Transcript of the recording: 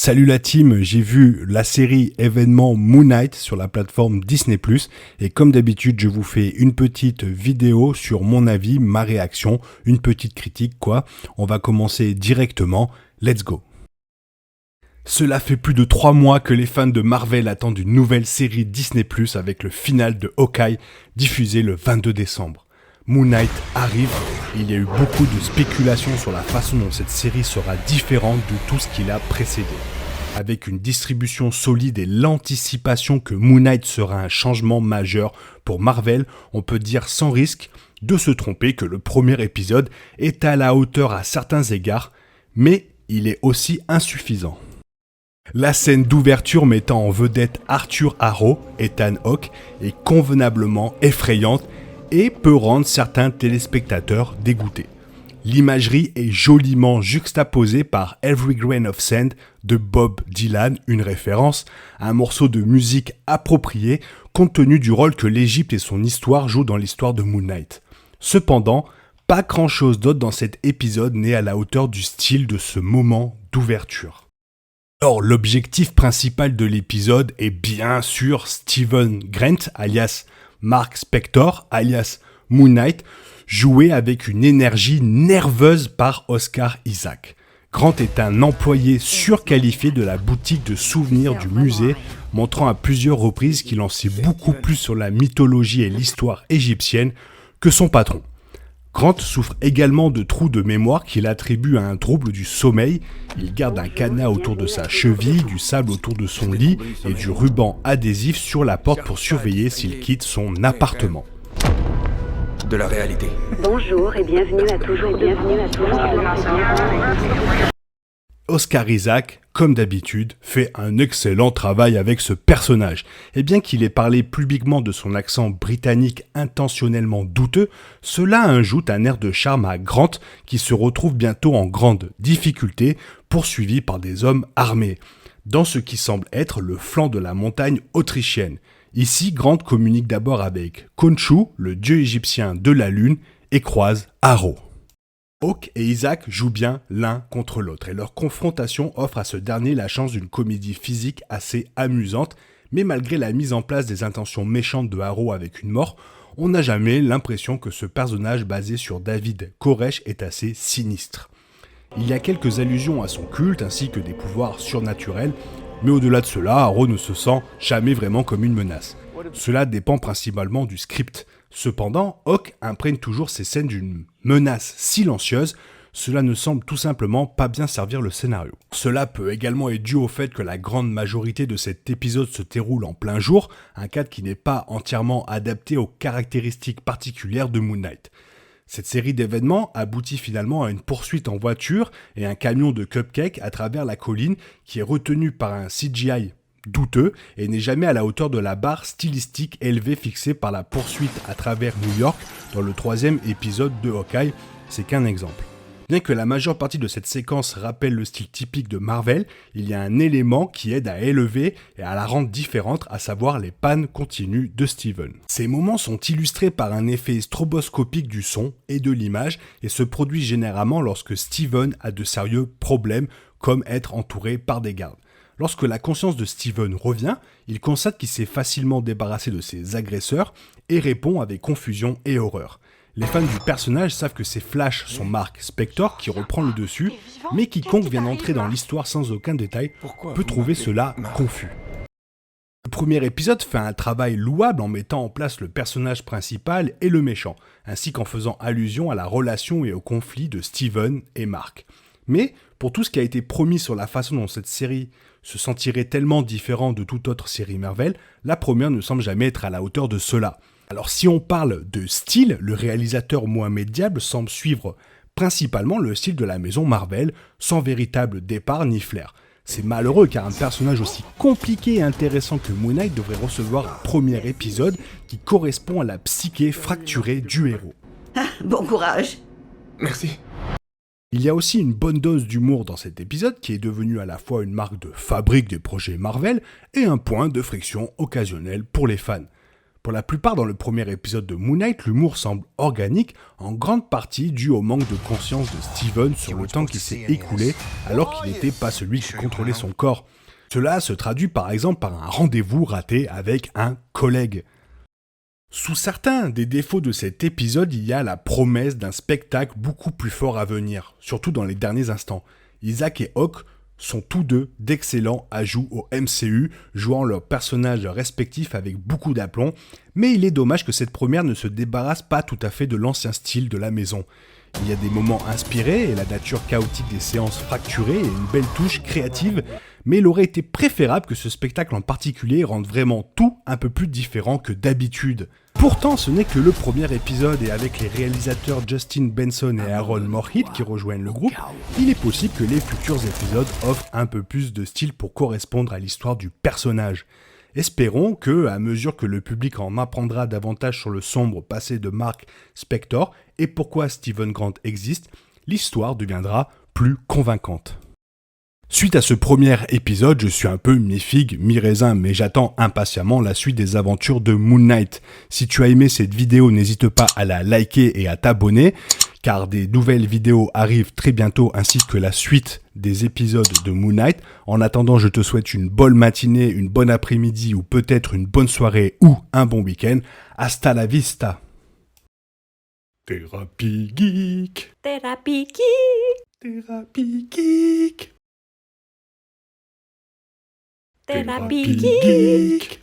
Salut la team, j'ai vu la série événement Moon Knight sur la plateforme Disney+, et comme d'habitude je vous fais une petite vidéo sur mon avis, ma réaction, une petite critique quoi. On va commencer directement, let's go. Cela fait plus de 3 mois que les fans de Marvel attendent une nouvelle série Disney+, avec le final de Hawkeye, diffusé le 22 décembre. Moon Knight arrive, et il y a eu beaucoup de spéculations sur la façon dont cette série sera différente de tout ce qui l'a précédé. Avec une distribution solide et l'anticipation que Moon Knight sera un changement majeur pour Marvel, on peut dire sans risque de se tromper que le premier épisode est à la hauteur à certains égards, mais il est aussi insuffisant. La scène d'ouverture mettant en vedette Arthur Harrow, Ethan Hawke, est convenablement effrayante et peut rendre certains téléspectateurs dégoûtés. L'imagerie est joliment juxtaposée par Every Grain of Sand de Bob Dylan, une référence à un morceau de musique approprié compte tenu du rôle que l'Égypte et son histoire jouent dans l'histoire de Moon Knight. Cependant, pas grand-chose d'autre dans cet épisode n'est à la hauteur du style de ce moment d'ouverture. Or, l'objectif principal de l'épisode est bien sûr Steven Grant, alias Mark Spector, alias Moon Knight, joué avec une énergie nerveuse par Oscar Isaac. Grant est un employé surqualifié de la boutique de souvenirs du musée, montrant à plusieurs reprises qu'il en sait beaucoup plus sur la mythologie et l'histoire égyptienne que son patron. Grant souffre également de trous de mémoire qu'il attribue à un trouble du sommeil. Il garde un cadenas autour de sa cheville, du sable autour de son lit et du ruban adhésif sur la porte pour surveiller s'il quitte son appartement. De la réalité. Bonjour et bienvenue à toujours. Oscar Isaac, comme d'habitude, fait un excellent travail avec ce personnage. Et bien qu'il ait parlé publiquement de son accent britannique intentionnellement douteux, cela ajoute un air de charme à Grant qui se retrouve bientôt en grande difficulté, poursuivi par des hommes armés, dans ce qui semble être le flanc de la montagne autrichienne. Ici, Grant communique d'abord avec Khonshu, le dieu égyptien de la lune, et croise Harrow. Hawke et Isaac jouent bien l'un contre l'autre et leur confrontation offre à ce dernier la chance d'une comédie physique assez amusante, mais malgré la mise en place des intentions méchantes de Harrow avec une mort, on n'a jamais l'impression que ce personnage basé sur David Koresh est assez sinistre. Il y a quelques allusions à son culte ainsi que des pouvoirs surnaturels, mais au-delà de cela, Harrow ne se sent jamais vraiment comme une menace. Cela dépend principalement du script. Cependant, Hawke imprègne toujours ses scènes d'une menace silencieuse, cela ne semble tout simplement pas bien servir le scénario. Cela peut également être dû au fait que la grande majorité de cet épisode se déroule en plein jour, un cadre qui n'est pas entièrement adapté aux caractéristiques particulières de Moon Knight. Cette série d'événements aboutit finalement à une poursuite en voiture et un camion de cupcakes à travers la colline qui est retenu par un CGI douteux et n'est jamais à la hauteur de la barre stylistique élevée fixée par la poursuite à travers New York dans le 3e épisode de Hawkeye, c'est qu'un exemple. Bien que la majeure partie de cette séquence rappelle le style typique de Marvel, il y a un élément qui aide à élever et à la rendre différente, à savoir les pannes continues de Steven. Ces moments sont illustrés par un effet stroboscopique du son et de l'image et se produisent généralement lorsque Steven a de sérieux problèmes comme être entouré par des gardes. Lorsque la conscience de Steven revient, il constate qu'il s'est facilement débarrassé de ses agresseurs et répond avec confusion et horreur. Les fans du personnage savent que ces flashs sont Mark Spector qui reprend le dessus, mais quiconque vient d'entrer dans l'histoire sans aucun détail peut trouver cela confus. Le premier épisode fait un travail louable en mettant en place le personnage principal et le méchant, ainsi qu'en faisant allusion à la relation et au conflit de Steven et Mark. Mais, pour tout ce qui a été promis sur la façon dont cette série se sentirait tellement différente de toute autre série Marvel, la première ne semble jamais être à la hauteur de cela. Alors si on parle de style, le réalisateur Mohamed Diable semble suivre principalement le style de la maison Marvel, sans véritable départ ni flair. C'est malheureux car un personnage aussi compliqué et intéressant que Moon Knight devrait recevoir un premier épisode qui correspond à la psyché fracturée du héros. Ah, bon courage. Merci. Il y a aussi une bonne dose d'humour dans cet épisode qui est devenu à la fois une marque de fabrique des projets Marvel et un point de friction occasionnel pour les fans. Pour la plupart dans le premier épisode de Moon Knight, l'humour semble organique, en grande partie dû au manque de conscience de Steven sur le temps qui s'est écoulé alors qu'il n'était pas celui qui contrôlait son corps. Cela se traduit par exemple par un rendez-vous raté avec un collègue. Sous certains des défauts de cet épisode, il y a la promesse d'un spectacle beaucoup plus fort à venir, surtout dans les derniers instants. Isaac et Hawk sont tous deux d'excellents ajouts au MCU, jouant leurs personnages respectifs avec beaucoup d'aplomb, mais il est dommage que cette première ne se débarrasse pas tout à fait de l'ancien style de la maison. Il y a des moments inspirés et la nature chaotique des séances fracturées et une belle touche créative, mais il aurait été préférable que ce spectacle en particulier rende vraiment tout un peu plus différent que d'habitude. Pourtant, ce n'est que le premier épisode et avec les réalisateurs Justin Benson et Aaron Moorhead qui rejoignent le groupe, il est possible que les futurs épisodes offrent un peu plus de style pour correspondre à l'histoire du personnage. Espérons que, à mesure que le public en apprendra davantage sur le sombre passé de Mark Spector et pourquoi Steven Grant existe, l'histoire deviendra plus convaincante. Suite à ce premier épisode, je suis un peu mi-figue, mi-raisin, mais j'attends impatiemment la suite des aventures de Moon Knight. Si tu as aimé cette vidéo, n'hésite pas à la liker et à t'abonner, car des nouvelles vidéos arrivent très bientôt, ainsi que la suite des épisodes de Moon Knight. En attendant, je te souhaite une bonne matinée, une bonne après-midi, ou peut-être une bonne soirée, ou un bon week-end. Hasta la vista. Thérapie geek. Thérapie geek. Thérapie geek. Thérapie geek.